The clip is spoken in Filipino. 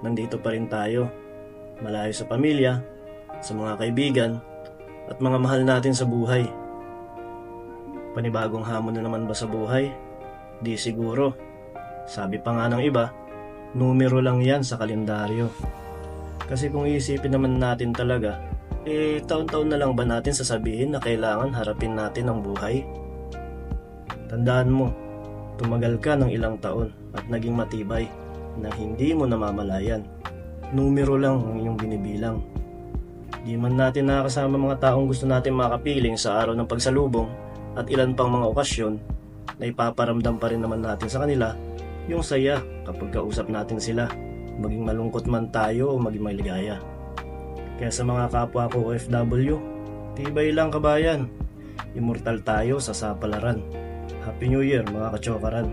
nandito pa rin tayo, malayo sa pamilya, sa mga kaibigan, at mga mahal natin sa buhay. Panibagong hamon na naman ba sa buhay? Di siguro. Sabi pa nga ng iba, numero lang yan sa kalendaryo. Kasi kung iisipin naman natin talaga, taon-taon na lang ba natin sasabihin na kailangan harapin natin ang buhay? Tandaan mo, tumagal ka ng ilang taon at naging matibay na hindi mo namamalayan. Numero lang ang iyong binibilang. Di man natin nakakasama mga taong gusto natin makapiling sa araw ng pagsalubong at ilan pang mga okasyon, na ipaparamdam pa rin naman natin sa kanila yung saya kapag kausap natin sila, maging malungkot man tayo o maging maligaya. Kaya sa mga kapwa ko OFW, tibay lang kabayan, immortal tayo sa sapalaran. Happy New Year mga kachokaran.